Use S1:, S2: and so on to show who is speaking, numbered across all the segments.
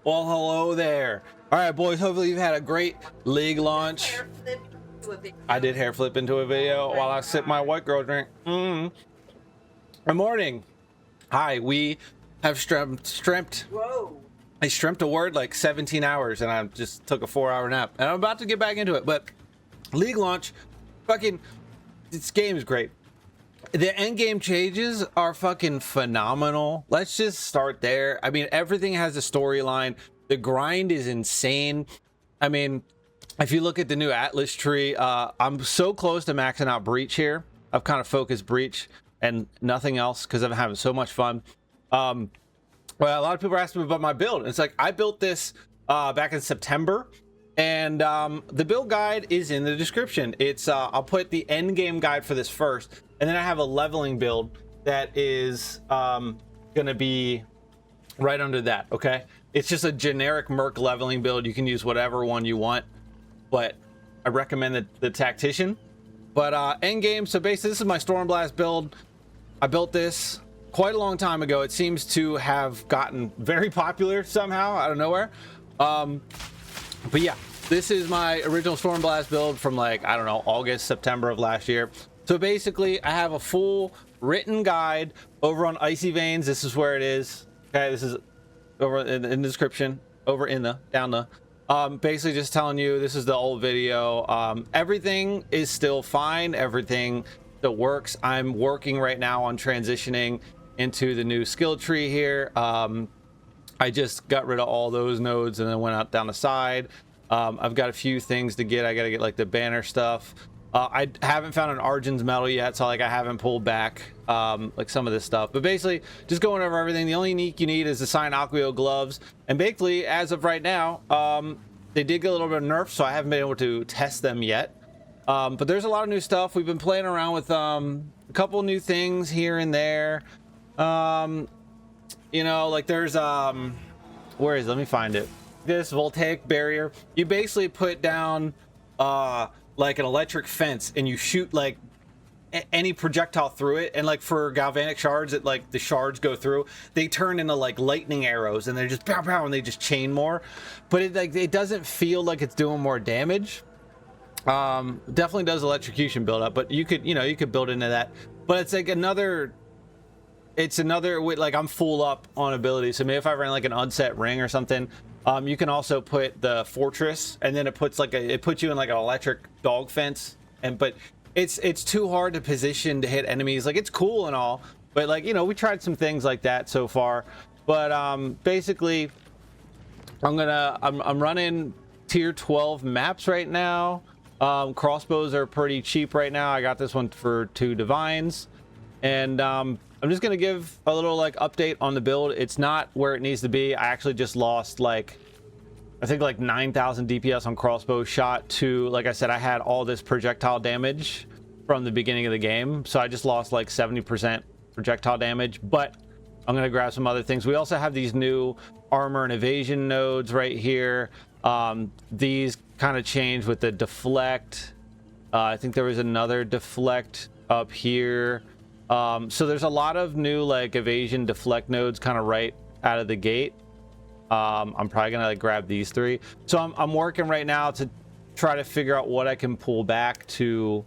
S1: Well, hello there. All right, boys. Hopefully you've had a great league launch. I did hair flip into a video while I sip my white girl drink. Good morning. Hi, we have streamt.
S2: Whoa.
S1: I streamt a word like 17 hours and I just took a 4-hour nap. And I'm about to get back into it, but league launch, fucking, this game is great. The endgame changes are fucking phenomenal. Let's just start there. I mean, everything has a storyline. The grind is insane. I mean, if you look at the new Atlas tree, I'm so close to maxing out Breach here. I've kind of focused Breach and nothing else because I'm having so much fun. Well, a lot of people are asking me about my build. It's like, I built this back in September. And the build guide is in the description. It's I'll put the end game guide for this first, and then I have a leveling build that is gonna be right under that. Okay, it's just a generic Merc leveling build. You can use whatever one you want, but I recommend the Tactician. But end game, so basically this is my Stormblast build. I built this quite a long time ago. It seems to have gotten very popular somehow out of nowhere. But yeah, this is my original Stormblast build from like, I don't know, August, September of last year. So basically I have a full written guide over on Icy Veins. This is where it is. Okay, this is over in the description, over in the, down the, basically just telling you this is the old video. Everything is still fine. Everything still works. I'm working right now on transitioning into the new skill tree here. I just got rid of all those nodes and then went out down the side. I've got a few things to get. I got to get like the banner stuff. I haven't found an Argent's medal yet, so like I haven't pulled back like some of this stuff. But basically, just going over everything. The only unique you need is the Cyan Aquio gloves. And basically, as of right now, they did get a little bit of nerf, so I haven't been able to test them yet. But there's a lot of new stuff. We've been playing around with a couple new things here and there. You know, like there's where is it? Let me find it. This voltaic barrier, you basically put down like an electric fence and you shoot like any projectile through it, and like for galvanic shards, it like the shards go through, they turn into like lightning arrows and they're just pow pow and they just chain more, but it like it doesn't feel like it's doing more damage. Definitely does electrocution build up, but you could, you know, you could build into that, but it's like another, it's another, like I'm full up on ability. So maybe if I ran like an unset ring or something, you can also put the fortress, and then it puts like it puts you in like an electric dog fence. And but it's too hard to position to hit enemies. Like it's cool and all, but like, you know, we tried some things like that so far. But basically, I'm running tier 12 maps right now. Crossbows are pretty cheap right now. I got this one for 2 divines, and I'm just gonna give a little like update on the build. It's not where it needs to be. I actually just lost like, I think like 9,000 DPS on crossbow shot to, like I said, I had all this projectile damage from the beginning of the game, so I just lost like 70% projectile damage. But I'm gonna grab some other things. We also have these new armor and evasion nodes right here. These kind of change with the deflect. I think there was another deflect up here. So there's a lot of new like evasion deflect nodes kind of right out of the gate. I'm probably gonna like grab these 3. So I'm working right now to try to figure out what I can pull back to,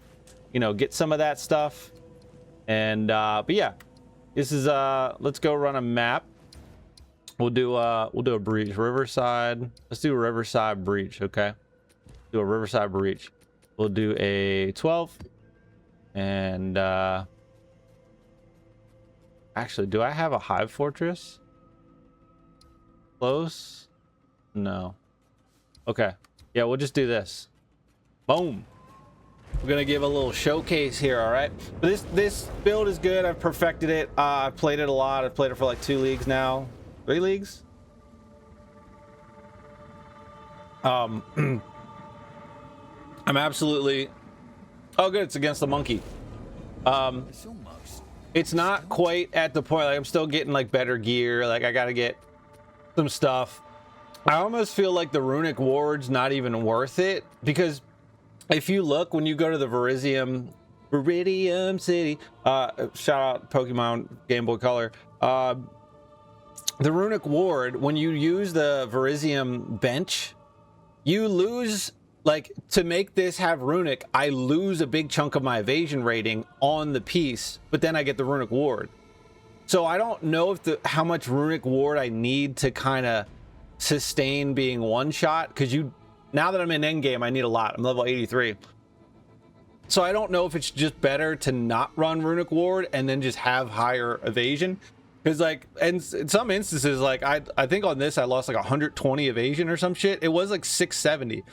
S1: you know, get some of that stuff. And but yeah, this is let's go run a map. We'll do a breach, Riverside. Let's do a Riverside breach. Okay, do a Riverside breach. We'll do a 12 and actually, do I have a hive fortress? Close? No. Okay. Yeah, we'll just do this. Boom. We're gonna give a little showcase here, all right? But this build is good. I've perfected it. I've played it a lot. I've played it for like 2 leagues now. 3 leagues? I'm absolutely... Oh, good. It's against the monkey. It's not quite at the point, like I'm still getting like better gear, like I gotta get some stuff. I almost feel like the runic ward's not even worth it, because if you look, when you go to the Viridium City, shout out Pokemon Game Boy Color, the runic ward, when you use the Verisium bench, you lose, like, to make this have runic, I lose a big chunk of my evasion rating on the piece, but then I get the runic ward. So I don't know if how much runic ward I need to kind of sustain being one shot, because now that I'm in endgame, I need a lot. I'm level 83. So I don't know if it's just better to not run runic ward and then just have higher evasion. Because, like, and in some instances, like, I think on this I lost like 120 evasion or some shit. It was like 670,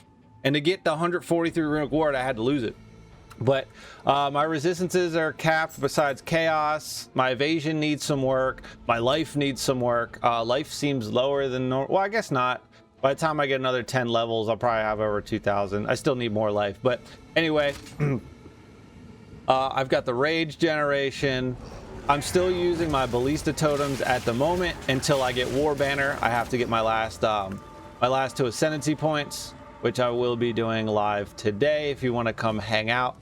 S1: and to get the 143 runic ward, I had to lose it. But my resistances are capped besides chaos. My evasion needs some work. My life needs some work. Life seems lower than normal. Well, I guess not. By the time I get another 10 levels, I'll probably have over 2,000. I still need more life. But anyway, I've got the rage generation. I'm still using my Ballista totems at the moment until I get War Banner. I have to get my last 2 Ascendancy points, which I will be doing live today if you want to come hang out.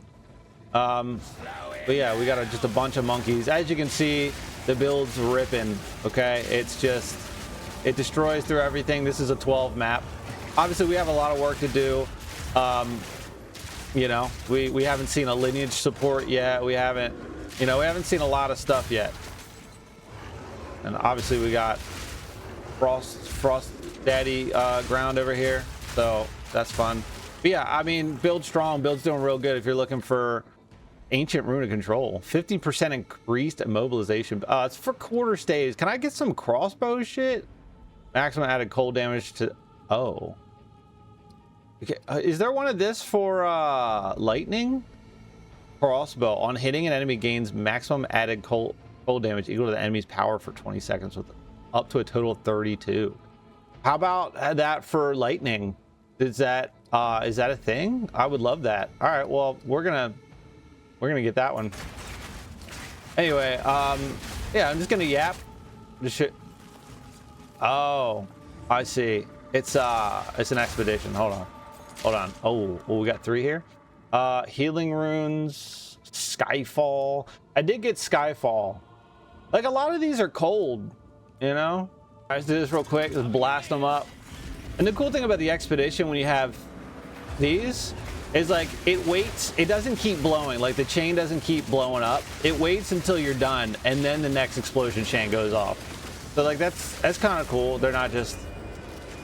S1: But yeah, we got just a bunch of monkeys. As you can see, the build's ripping. Okay, it's just, it destroys through everything. This is a 12 map. Obviously, we have a lot of work to do. You know, we haven't seen a lineage support yet. We haven't seen a lot of stuff yet. And obviously we got Frost Daddy ground over here, so that's fun. But yeah, I mean, build strong, build's doing real good if you're looking for ancient runic control. 50% increased immobilization. It's for quarter stays. Can I get some crossbow shit? Maximum added cold damage to, oh. Okay, is there one of this for lightning? Crossbow. On hitting an enemy gains maximum added cold damage equal to the enemy's power for 20 seconds with up to a total of 32. How about that for lightning? Is that a thing? I would love that. All right, well, we're gonna get that one. Anyway, yeah, I'm just gonna yap. Just shit. Oh, I see. It's an expedition. Hold on. Oh, well, we got 3 here. Healing runes, Skyfall. I did get Skyfall. Like, a lot of these are cold, you know? Let's do this real quick. Just blast them up. And the cool thing about the expedition when you have these is, like, it waits. It doesn't keep blowing. Like, the chain doesn't keep blowing up. It waits until you're done, and then the next explosion chain goes off. So, like, that's kind of cool. They're not just,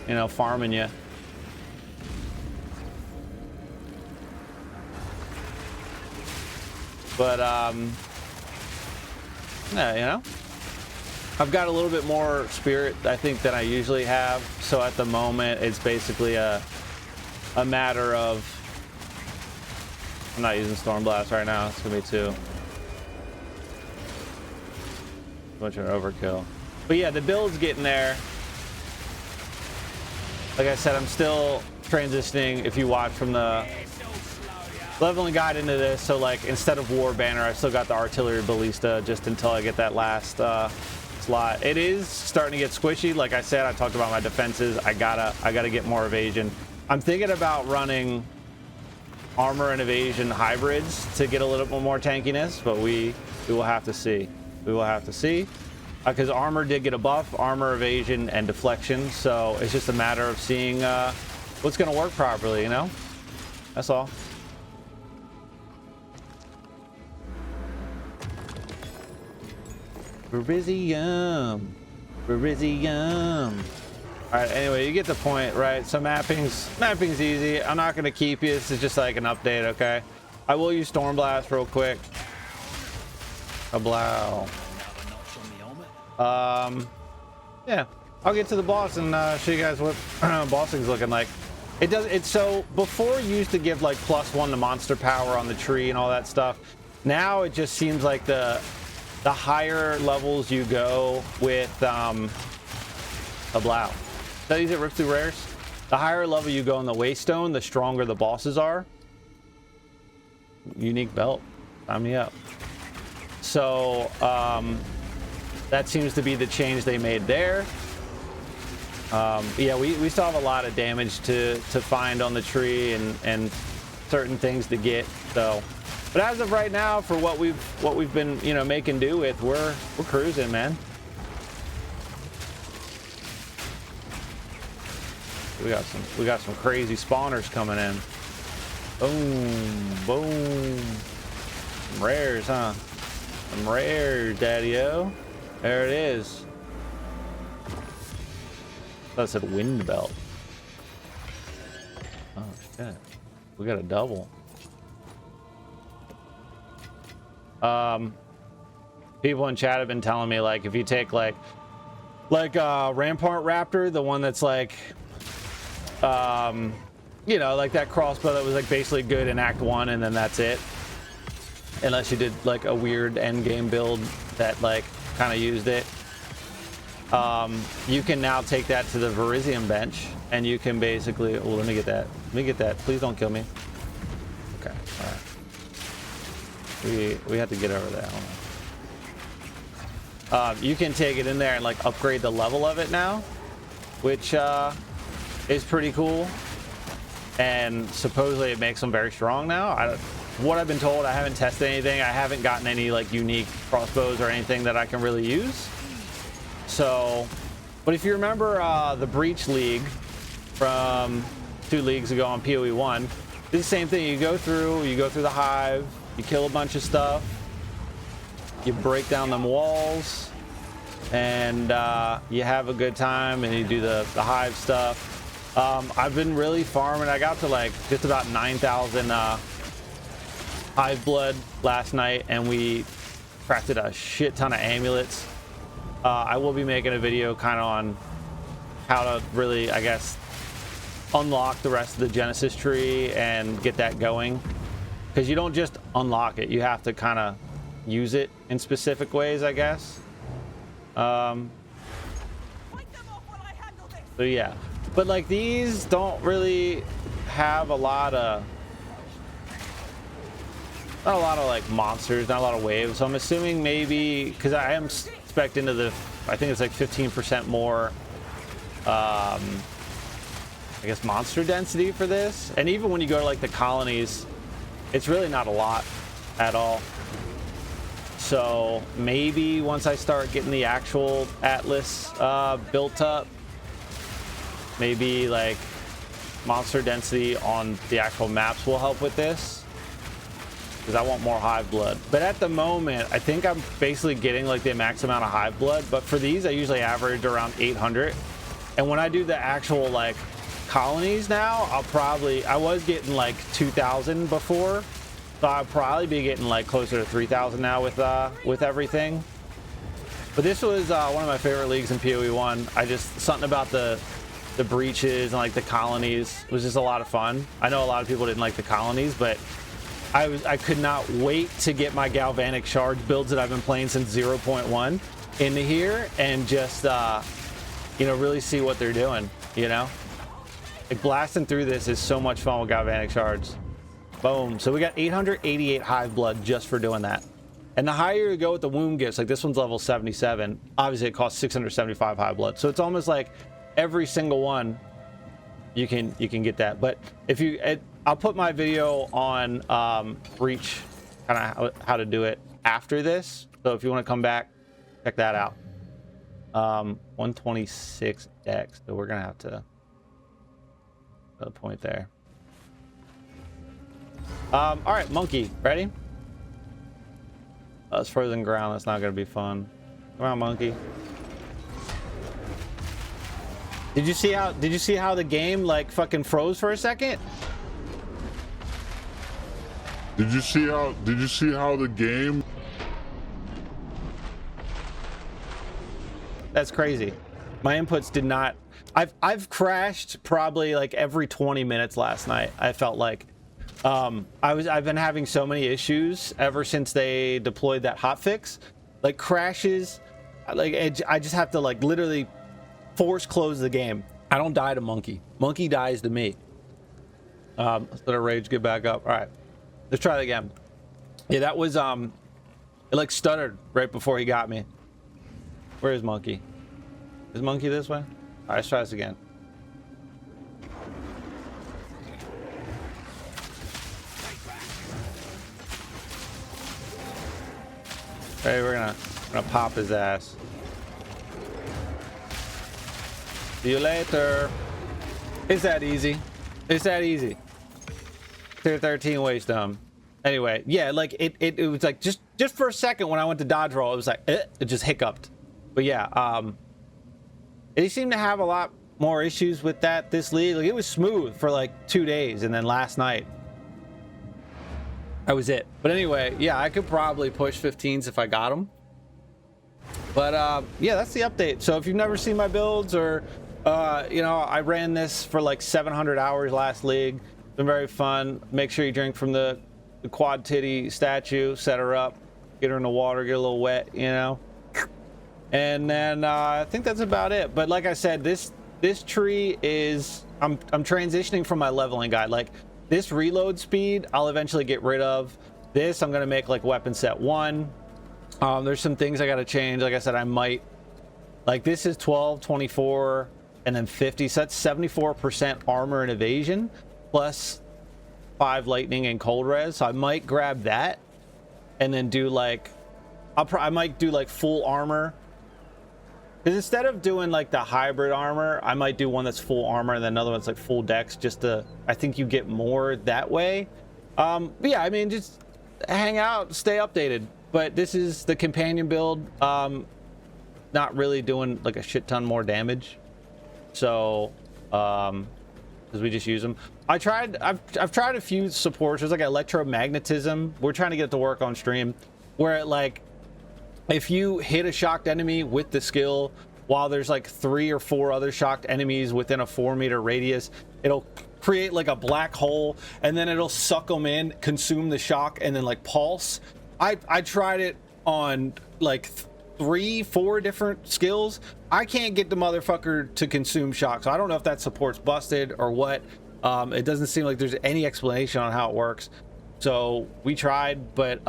S1: you know, farming you. But yeah, you know, I've got a little bit more spirit, I think, than I usually have. So at the moment, it's basically a matter of, I'm not using Stormblast right now. It's gonna be too much of an overkill. But yeah, the build's getting there. Like I said, I'm still transitioning. If you watch from the leveling guide into this, so like instead of War Banner, I still got the Artillery Ballista just until I get that last slot. It is starting to get squishy. Like I said, I talked about my defenses. I gotta get more evasion. I'm thinking about running armor and evasion hybrids to get a little bit more tankiness, but we will have to see. We will have to see. Because armor did get a buff, armor, evasion, and deflection. So it's just a matter of seeing what's gonna work properly, you know? That's all. Verisium. All right, anyway, you get the point, right? So mapping's easy. I'm not gonna keep you. This is just like an update, okay? I will use Stormblast real quick. Kablow. Yeah, I'll get to the boss and show you guys what bossing's looking like. It's so before it used to give like +1 to monster power on the tree and all that stuff. Now it just seems like the higher levels you go with a blow. Studies it rips through rares. The higher level you go in the Waystone, the stronger the bosses are. Unique belt. Sign me up. So that seems to be the change they made there. Yeah, we still have a lot of damage to find on the tree and certain things to get. So, but as of right now, for what we've been, you know, making do with, we're cruising, man. We got some crazy spawners coming in. Boom, boom. Some rares, huh? Some rares, daddy-o. There it is. That said wind belt. Oh shit. We got a double. People in chat have been telling me, like, if you take like Rampart Raptor, the one that's like you know, like that crossbow that was like basically good in Act 1 and then that's it, unless you did like a weird end game build that like kind of used it. You can now take that to the Verizium bench and you can basically, oh, let me get that, please don't kill me. Okay, all right, we have to get over that. You can take it in there and like upgrade the level of it now, which is pretty cool, and supposedly it makes them very strong now. What I've been told, I haven't tested anything. I haven't gotten any like unique crossbows or anything that I can really use. So, but if you remember the Breach League from 2 leagues ago on PoE 1, it's the same thing. You go through the hive, you kill a bunch of stuff, you break down them walls, and you have a good time, and you do the hive stuff. I've been really farming. I got to like just about 9,000 hive blood last night, and we crafted a shit ton of amulets. I will be making a video kind of on how to really, I guess, unlock the rest of the Genesis tree and get that going, because you don't just unlock it, you have to kind of use it in specific ways, I guess. So yeah, but like these don't really have a lot of, not a lot of like monsters, not a lot of waves. So I'm assuming maybe, because I am spec'd into the, I think it's like 15% more I guess monster density for this. And even when you go to like the colonies, it's really not a lot at all. So maybe once I start getting the actual Atlas built up, maybe like monster density on the actual maps will help with this, because I want more hive blood. But at the moment, I think I'm basically getting like the max amount of hive blood, but for these I usually average around 800. And when I do the actual like colonies now, I was getting like 2,000 before, so I'll probably be getting like closer to 3,000 now with everything. But this was one of my favorite leagues in PoE 1. Something about the breaches and like the colonies was just a lot of fun. I know a lot of people didn't like the colonies, but I could not wait to get my Galvanic shards builds that I've been playing since 0.1 into here and just you know, really see what they're doing, you know? Like blasting through this is so much fun with Galvanic shards. Boom. So we got 888 hive blood just for doing that. And the higher you go with the womb gifts, like this one's level 77, obviously it costs 675 hive blood. So it's almost like every single one you can get that. But if you, I'll put my video on Breach, kind of how to do it after this. So if you want to come back, check that out. 126 dex, so we're gonna have to put a point there. All right, monkey, ready? It's frozen ground. That's not gonna be fun. Come on, monkey. Did you see how the game like fucking froze for a second?
S2: Did you see how the game?
S1: That's crazy. My inputs did not. I've crashed probably like every 20 minutes last night. I felt like I've been having so many issues ever since they deployed that hotfix, like crashes. Like I just have to like literally force close the game. I don't die to monkey. Monkey dies to me. Let's let our rage get back up. All right, let's try it again. Yeah, that was it like stuttered right before he got me. Where is monkey? Is monkey this way? All right, let's try this again. Hey, we're gonna pop his ass. See you later. It's that easy. It's that easy. Tier 13 waystone. Anyway, yeah, like it was like just for a second when I went to dodge roll, it was like it just hiccuped. But yeah, they seem to have a lot more issues with that this league. Like it was smooth for like 2 days, and then last night that was it. But anyway, yeah, I could probably push 15s if I got them. But yeah, that's the update. So if you've never seen my builds, or you know, I ran this for like 700 hours last league. It's been very fun. Make sure you drink from the quad titty statue, set her up, get her in the water, get a little wet, you know. And then I think that's about it. But like I said, this tree is, I'm transitioning from my leveling guide. Like this reload speed I'll eventually get rid of. This I'm gonna make like weapon set 1. There's some things I gotta change. Like I said, I might, like this is 12, 24, and then 50, so that's 74% armor and evasion plus 5 lightning and cold res. So I might grab that and then do like, I might do like full armor, because instead of doing like the hybrid armor, I might do one that's full armor and then another one's like full dex, just to, I think you get more that way. But yeah, I mean, just hang out, stay updated. But this is the companion build, not really doing like a shit ton more damage, so because we just use them. I've tried a few supports. There's like electromagnetism. We're trying to get it to work on stream, where it, like, if you hit a shocked enemy with the skill while there's like 3 or 4 other shocked enemies within a 4-meter radius, it'll create like a black hole, and then it'll suck them in, consume the shock, and then like pulse. I tried it on like 3-4 different skills. I can't get the motherfucker to consume shock, so I don't know if that support's busted or what. It doesn't seem like there's any explanation on how it works, so we tried. But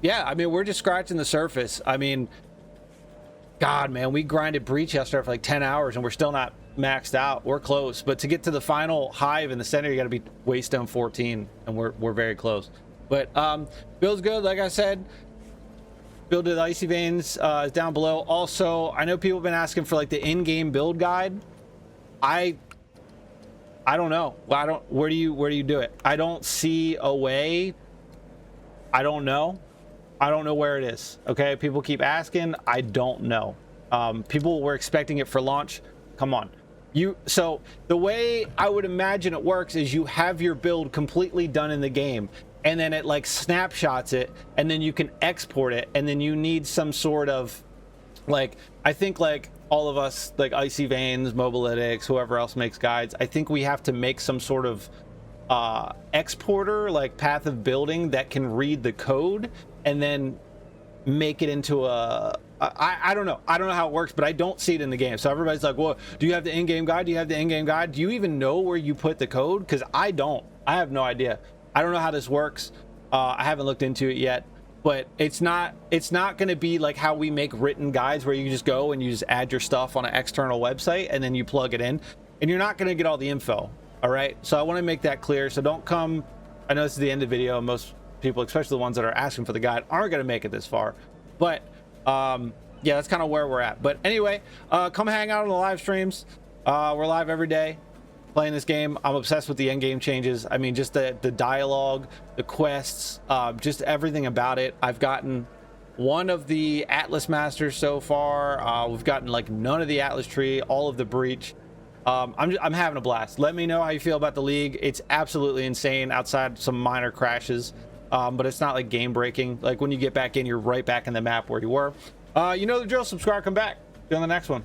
S1: yeah, I mean, we're just scratching the surface. I mean, god, man, we grinded breach yesterday for like 10 hours and we're still not maxed out. We're close, but to get to the final hive in the center, you got to be waystone 14, and we're very close. But build's good. Like I said, build with icy veins is down below. Also, I know people have been asking for like the in-game build guide. I don't know. Where do you do it? I don't see a way. I don't know where it is. Okay, people keep asking. I don't know. People were expecting it for launch. Come on. So the way I would imagine it works is you have your build completely done in the game, and then it like snapshots it, and then you can export it, and then you need some sort of, like, I think like all of us, like Icy Veins, Mobilytics, whoever else makes guides, I think we have to make some sort of exporter, like path of building, that can read the code and then make it into a, I don't know how it works, but I don't see it in the game. So everybody's like, well, do you have the in-game guide? Do you have the in-game guide? Do you even know where you put the code? Because I don't. I have no idea. I don't know how this works. I haven't looked into it yet, but it's not going to be like how we make written guides where you just go and you just add your stuff on an external website and then you plug it in, and you're not going to get all the info. All right, so I want to make that clear. So don't come, I know this is the end of the video, and most people, especially the ones that are asking for the guide, aren't going to make it this far. But yeah, that's kind of where we're at. But anyway, come hang out on the live streams. We're live every day playing this game. I'm obsessed with the end game changes. I mean, just the dialogue, the quests, just everything about it. I've gotten one of the Atlas Masters so far. We've gotten like none of the Atlas Tree, all of the Breach. I'm having a blast. Let me know how you feel about the league. It's absolutely insane outside some minor crashes, but it's not like game breaking. Like when you get back in, you're right back in the map where you were. You know the drill. Subscribe, come back. See you on the next one.